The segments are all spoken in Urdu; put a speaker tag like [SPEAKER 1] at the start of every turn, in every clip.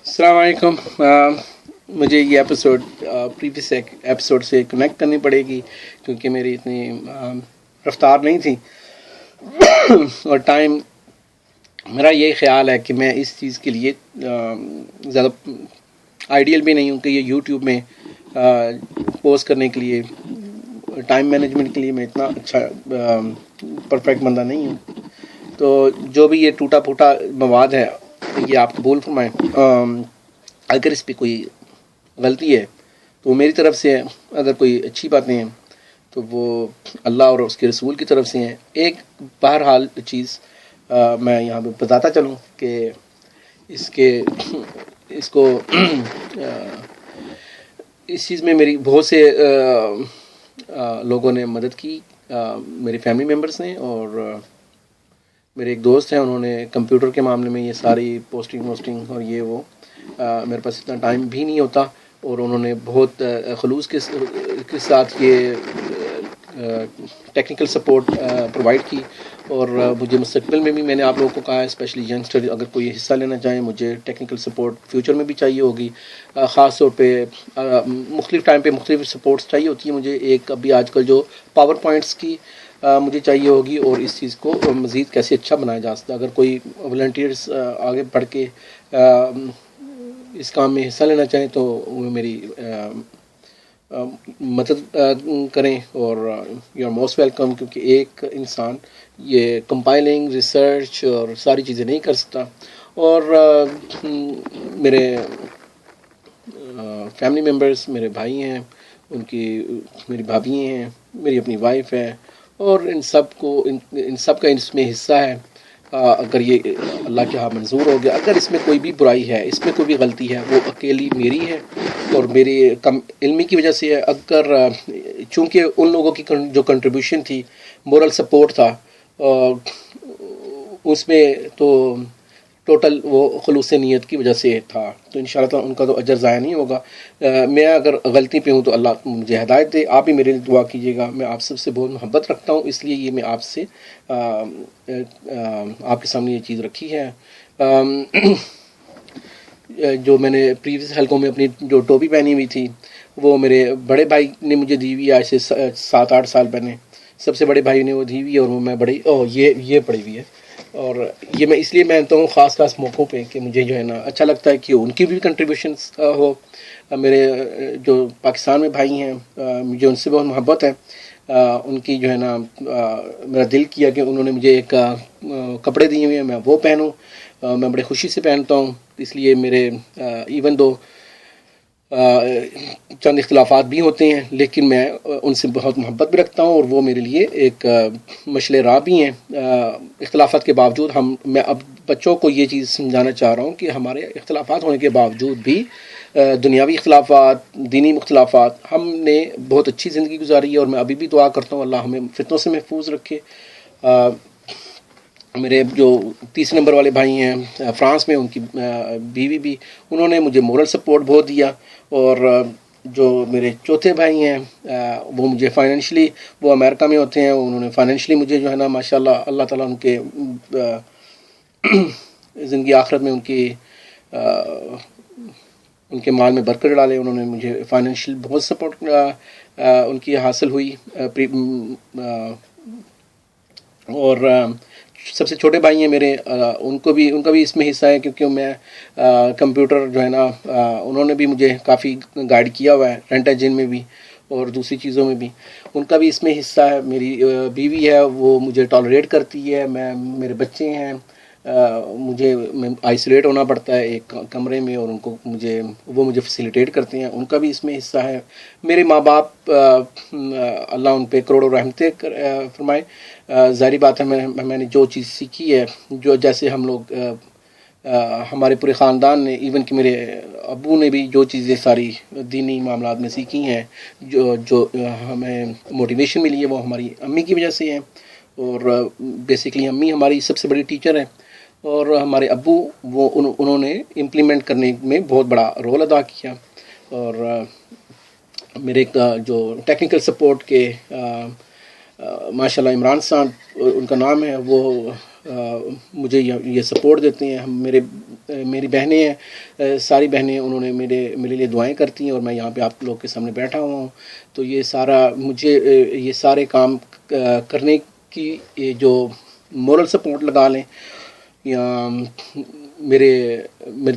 [SPEAKER 1] السلام علیکم. مجھے یہ ایپیسوڈ پریویس ایپیسوڈ سے کنیکٹ کرنی پڑے گی کیونکہ میری اتنی رفتار نہیں تھی اور ٹائم. میرا یہ خیال ہے کہ میں اس چیز کے لیے زیادہ آئیڈیل بھی نہیں ہوں کہ یہ یوٹیوب میں پوسٹ کرنے کے لیے ٹائم مینجمنٹ کے لیے میں اتنا اچھا پرفیکٹ بندہ نہیں ہوں. تو جو بھی یہ ٹوٹا پھوٹا مواد ہے یہ آپ قبول فرمائیں. اگر اس پہ کوئی غلطی ہے تو وہ میری طرف سے ہے، اگر کوئی اچھی باتیں ہیں تو وہ اللہ اور اس کے رسول کی طرف سے ہیں. ایک بہرحال چیز میں یہاں پہ بتاتا چلوں کہ اس کو اس چیز میں میری بہت سے لوگوں نے مدد کی. میرے فیملی ممبرس نے اور میرے ایک دوست ہیں، انہوں نے کمپیوٹر کے معاملے میں یہ ساری پوسٹنگ اور یہ وہ میرے پاس اتنا ٹائم بھی نہیں ہوتا، اور انہوں نے بہت خلوص کے ساتھ یہ ٹیکنیکل سپورٹ پرووائڈ کی. اور مجھے مستقبل میں بھی میں نے آپ لوگوں کو کہا ہے، اسپیشلی ینگسٹر اگر کوئی حصہ لینا چاہیں، مجھے ٹیکنیکل سپورٹ فیوچر میں بھی چاہیے ہوگی. خاص طور پہ مختلف ٹائم پہ مختلف سپورٹس چاہیے ہوتی ہے مجھے. ایک ابھی آج کل جو پاور پوائنٹس کی مجھے چاہیے ہوگی، اور اس چیز کو مزید کیسے اچھا بنایا جا سکتا ہے. اگر کوئی والنٹیئرس آگے بڑھ کے اس کام میں حصہ لینا چاہیں تو وہ میری مدد کریں، اور یو آر موسٹ ویلکم. کیونکہ ایک انسان یہ کمپائلنگ، ریسرچ اور ساری چیزیں نہیں کر سکتا. اور میرے فیملی ممبرس، میرے بھائی ہیں، میری بھابھی ہیں، میری اپنی وائف ہے، اور ان سب کا اس میں حصہ ہے. اگر یہ اللہ کے ہاں منظور ہو گیا، اگر اس میں کوئی بھی برائی ہے، اس میں کوئی بھی غلطی ہے، وہ اکیلی میری ہے اور میری کم علمی کی وجہ سے ہے. اگر چونکہ ان لوگوں کی جو کنٹریبیوشن تھی، مورل سپورٹ تھا، اس میں تو ٹوٹل وہ خلوص نیت کی وجہ سے تھا، تو انشاءاللہ تعالیٰ ان کا تو اجر ضائع نہیں ہوگا. میں اگر غلطی پہ ہوں تو اللہ مجھے ہدایت دے. آپ بھی میرے لیے دعا کیجیے گا. میں آپ سب سے بہت محبت رکھتا ہوں، اس لیے یہ میں آپ سے آپ کے سامنے یہ چیز رکھی ہے. جو میں نے پریویس حلقوں میں اپنی جو ٹوپی پہنی ہوئی تھی، وہ میرے بڑے بھائی نے مجھے دی ہوئی آج سے 7-8 سال پہلے. سب سے بڑے بھائی نے وہ دی ہوئی ہے، اور وہ میں یہ پڑی ہوئی ہے. اور یہ میں اس لیے پہنتا ہوں خاص موقعوں پہ کہ مجھے جو ہے نا اچھا لگتا ہے کہ ان کی بھی کنٹریبیوشنس ہو. میرے جو پاکستان میں بھائی ہیں، مجھے ان سے بہت محبت ہے. ان کی جو ہے نا میرا دل کیا کہ انہوں نے مجھے ایک کپڑے دیے ہوئے ہیں، میں وہ پہنوں. میں بڑے خوشی سے پہنتا ہوں. اس لیے میرے ایون دو چند اختلافات بھی ہوتے ہیں، لیکن میں ان سے بہت محبت بھی رکھتا ہوں، اور وہ میرے لیے ایک مشعل راہ بھی ہیں. اختلافات کے باوجود میں اب بچوں کو یہ چیز سمجھانا چاہ رہا ہوں کہ ہمارے اختلافات ہونے کے باوجود بھی دنیاوی اختلافات، دینی اختلافات، ہم نے بہت اچھی زندگی گزاری ہے. اور میں ابھی بھی دعا کرتا ہوں اللہ ہمیں فتنوں سے محفوظ رکھے. میرے جو 30 نمبر والے بھائی ہیں فرانس میں، ان کی بیوی بھی، انہوں نے مجھے مورل سپورٹ بہت دیا. اور جو میرے چوتھے بھائی ہیں وہ مجھے فائنینشلی، وہ امریکہ میں ہوتے ہیں، انہوں نے فائنینشلی مجھے جو ہے نا ماشاءاللہ اللہ تعالیٰ ان کے زندگی آخرت میں ان کے مال میں برکت ڈالے. انہوں نے مجھے فائنینشیل بہت سپورٹ ان کی حاصل ہوئی. اور سب سے چھوٹے بھائی ہیں میرے، ان کا بھی اس میں حصہ ہے، کیونکہ میں کمپیوٹر جو ہے نا انہوں نے بھی مجھے کافی گائیڈ کیا ہوا ہے، رینٹ انجن میں بھی اور دوسری چیزوں میں بھی. ان کا بھی اس میں حصہ ہے. میری بیوی ہے، وہ مجھے ٹالریٹ کرتی ہے. میرے بچے ہیں، میں آئسولیٹ ہونا پڑتا ہے ایک کمرے میں، اور وہ مجھے فیسیلیٹیٹ کرتے ہیں. ان کا بھی اس میں حصہ ہے. میرے ماں باپ اللہ ان پہ کروڑوں رحمتیں فرمائے. ظاہری بات ہے میں نے جو چیز سیکھی ہے، جو جیسے ہم لوگ ہمارے پورے خاندان نے، ایون کہ میرے ابو نے بھی جو چیزیں ساری دینی معاملات میں سیکھی ہیں، جو ہمیں موٹیویشن ملی ہے، وہ ہماری امی کی وجہ سے ہے. اور بیسیکلی امی ہماری سب سے بڑی ٹیچر ہیں، اور ہمارے ابو انہوں نے امپلیمنٹ کرنے میں بہت بڑا رول ادا کیا. اور میرے جو ٹیکنیکل سپورٹ کے ماشاءاللہ عمران صاحب ان کا نام ہے، وہ مجھے یہ سپورٹ دیتے ہیں. میرے میری بہنیں ہیں، ساری بہنیں انہوں نے میرے لیے دعائیں کرتی ہیں، اور میں یہاں پہ آپ لوگ کے سامنے بیٹھا ہوا ہوں. تو یہ سارا مجھے یہ سارے کام کرنے کی جو مورل سپورٹ لگا لیں، یا میرے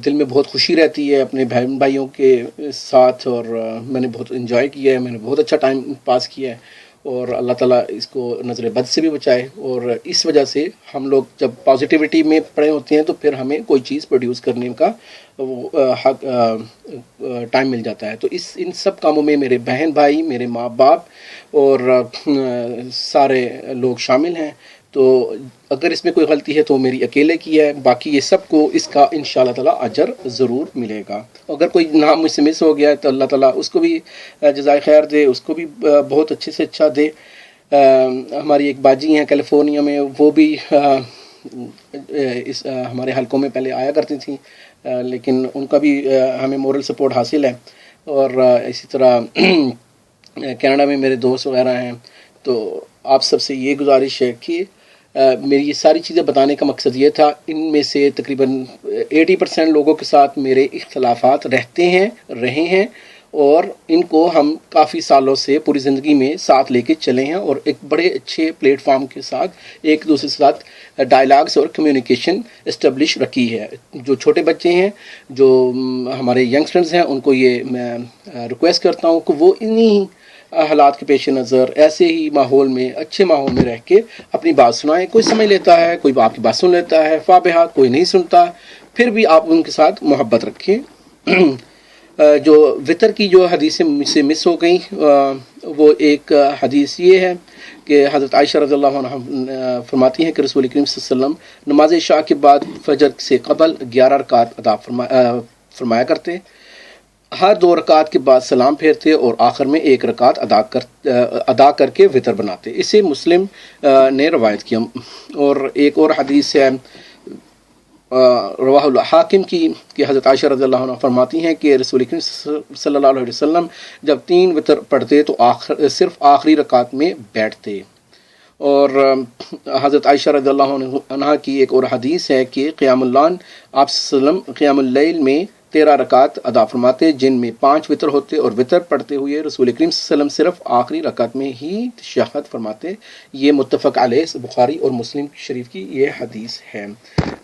[SPEAKER 1] دل میں بہت خوشی رہتی ہے اپنے بہن بھائیوں کے ساتھ، اور میں نے بہت انجوائے کیا ہے، میں نے بہت اچھا ٹائم پاس کیا ہے، اور اللہ تعالیٰ اس کو نظر بد سے بھی بچائے. اور اس وجہ سے ہم لوگ جب پازیٹیوٹی میں پڑے ہوتے ہیں تو پھر ہمیں کوئی چیز پروڈیوس کرنے کا حق ٹائم مل جاتا ہے. تو ان سب کاموں میں میرے بہن بھائی، میرے ماں باپ اور سارے لوگ شامل ہیں. تو اگر اس میں کوئی غلطی ہے تو میری اکیلے کی ہے، باقی یہ سب کو اس کا انشاءاللہ تعالی اجر ضرور ملے گا. اگر کوئی نام مجھ سے مس ہو گیا ہے تو اللہ تعالیٰ اس کو بھی جزائے خیر دے، اس کو بھی بہت اچھے سے اچھا دے. ہماری ایک باجی ہیں کیلیفورنیا میں، وہ بھی اس ہمارے حلقوں میں پہلے آیا کرتی تھیں، لیکن ان کا بھی ہمیں مورل سپورٹ حاصل ہے. اور اسی طرح کینیڈا میں میرے دوست وغیرہ ہیں. تو آپ سب سے یہ گزارش ہے کہ میری یہ ساری چیزیں بتانے کا مقصد یہ تھا. ان میں سے تقریباً 80% لوگوں کے ساتھ میرے اختلافات رہے ہیں، اور ان کو ہم کافی سالوں سے پوری زندگی میں ساتھ لے کے چلے ہیں، اور ایک بڑے اچھے پلیٹ فارم کے ساتھ ایک دوسرے کے ساتھ ڈائلاگس اور کمیونیکیشن اسٹیبلش رکھی ہے. جو چھوٹے بچے ہیں، جو ہمارے ینگسٹرز ہیں، ان کو یہ میں ریکویسٹ کرتا ہوں کہ وہ انہی حالات کے پیش نظر ایسے ہی ماحول میں، اچھے ماحول میں رہ کے اپنی بات سنائیں. کوئی سمجھ لیتا ہے، کوئی آپ کی بات سن لیتا ہے، فابہہ کوئی نہیں سنتا، پھر بھی آپ ان کے ساتھ محبت رکھیں. جو وطر کی جو حدیثیں مجھ سے مس ہو گئیں، وہ ایک حدیث یہ ہے کہ حضرت عائشہ رضی اللہ عنہ فرماتی ہیں کہ رسول کریم صلی اللہ علیہ وسلم نماز عشاء کے بعد فجر سے قبل 11 رکعت ادا فرمایا کرتے، ہر 2 رکعت کے بعد سلام پھیرتے، اور آخر میں 1 رکعت ادا کر کے وطر بناتے. اسے مسلم نے روایت کیا. اور ایک اور حدیث ہے رواہ الحاکم کی کہ حضرت عائشہ رضی اللہ عنہ فرماتی ہیں کہ رسول کریم صلی اللہ علیہ وسلم جب 3 وطر پڑھتے تو صرف آخری رکعت میں بیٹھتے. اور حضرت عائشہ رضی اللہ عنہ کی ایک اور حدیث ہے کہ قیام اللیل آپ صلی اللہ علیہ وسلم قیام اللیل میں 13 رکعت ادا فرماتے، جن میں 5 وطر ہوتے، اور وطر پڑھتے ہوئے رسول کریم صلی اللہ علیہ وسلم صرف آخری رکعت میں ہی تشہد فرماتے. یہ متفق علیہ بخاری اور مسلم شریف کی یہ حدیث ہے.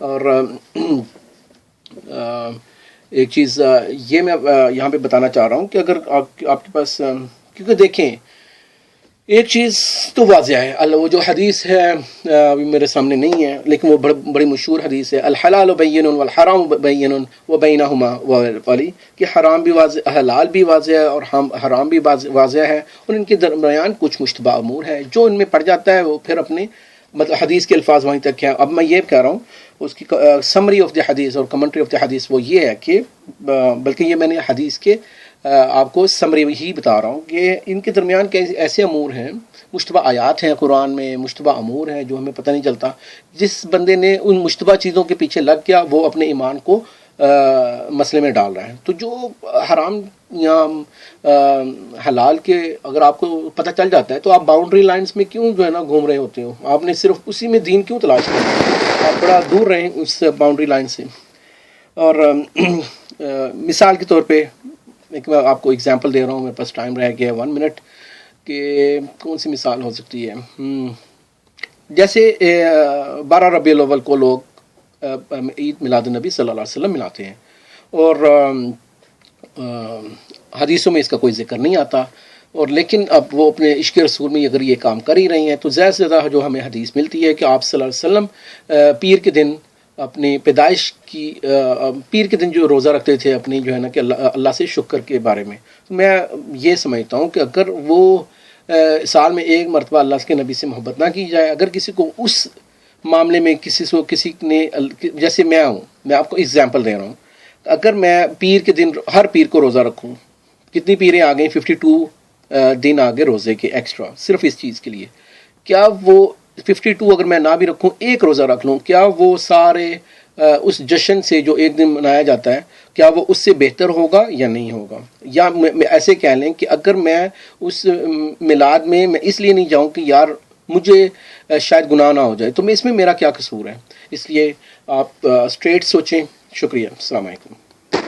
[SPEAKER 1] اور ایک چیز یہ میں یہاں پہ بتانا چاہ رہا ہوں کہ اگر آپ کے پاس، کیونکہ دیکھیں ایک چیز تو واضح ہے، وہ جو حدیث ہے ابھی میرے سامنے نہیں ہے، لیکن وہ بڑی مشہور حدیث ہے، الحلال بین والحرام بین وبینہما والی، کہ حرام بھی واضح، حلال بھی واضح ہے، اور حرام بھی واضح ہے، اور ان کے درمیان کچھ مشتبہ امور ہے. جو ان میں پڑ جاتا ہے وہ پھر اپنے مطلب حدیث کے الفاظ وہیں تک ہیں. اب میں یہ کہہ رہا ہوں اس کی سمری آف دی حدیث اور کمنٹری آف دی حدیث وہ یہ ہے کہ بلکہ یہ میں نے حدیث کے آپ کو سمری ہی بتا رہا ہوں کہ ان کے درمیان ایسے امور ہیں، مشتبہ آیات ہیں قرآن میں، مشتبہ امور ہیں جو ہمیں پتہ نہیں چلتا. جس بندے نے ان مشتبہ چیزوں کے پیچھے لگ گیا وہ اپنے ایمان کو مسئلے میں ڈال رہا ہے. تو جو حرام یا حلال کے اگر آپ کو پتہ چل جاتا ہے تو آپ باؤنڈری لائنز میں کیوں جو ہے نا گھوم رہے ہوتے ہو؟ آپ نے صرف اسی میں دین کیوں تلاش کرنا؟ آپ بڑا دور رہیں اس باؤنڈری لائن سے. اور مثال کے طور پہ ایک میں آپ کو اگزامپل دے رہا ہوں، میرے پاس ٹائم رہ گیا 1 منٹ، کہ کون سی مثال ہو سکتی ہے. جیسے 12 ربیع الاول کو لوگ عید میلاد النبی صلی اللہ علیہ وسلم مناتے ہیں، اور حدیثوں میں اس کا کوئی ذکر نہیں آتا، اور لیکن اب وہ اپنے عشق رسول میں اگر یہ کام کر ہی رہی ہیں تو زیادہ سے زیادہ جو ہمیں حدیث ملتی ہے کہ آپ صلی اللہ علیہ وسلم پیر کے دن اپنی پیدائش کی پیر کے دن جو روزہ رکھتے تھے اپنی جو ہے نا کہ اللہ سے شکر کے بارے میں. میں یہ سمجھتا ہوں کہ اگر وہ سال میں 1 مرتبہ اللہ کے نبی سے محبت نہ کی جائے، اگر کسی کو اس معاملے میں کسی نے، جیسے میں ہوں، میں آپ کو اگزامپل دے رہا ہوں، اگر میں پیر کے دن ہر پیر کو روزہ رکھوں، کتنی پیریں آ گئیں، 52 دن آ گئے روزے کے ایکسٹرا صرف اس چیز کے لیے. کیا وہ 52 اگر میں نہ بھی رکھوں، 1 روزہ رکھ لوں، کیا وہ سارے اس جشن سے جو 1 دن منایا جاتا ہے کیا وہ اس سے بہتر ہوگا یا نہیں ہوگا؟ یا ایسے کہہ لیں کہ اگر میں اس میلاد میں اس لیے نہیں جاؤں کہ یار مجھے شاید گناہ نہ ہو جائے، تو میں اس میں میرا کیا قصور ہے؟ اس لیے آپ اسٹریٹ سوچیں، شکریہ، السلام علیکم.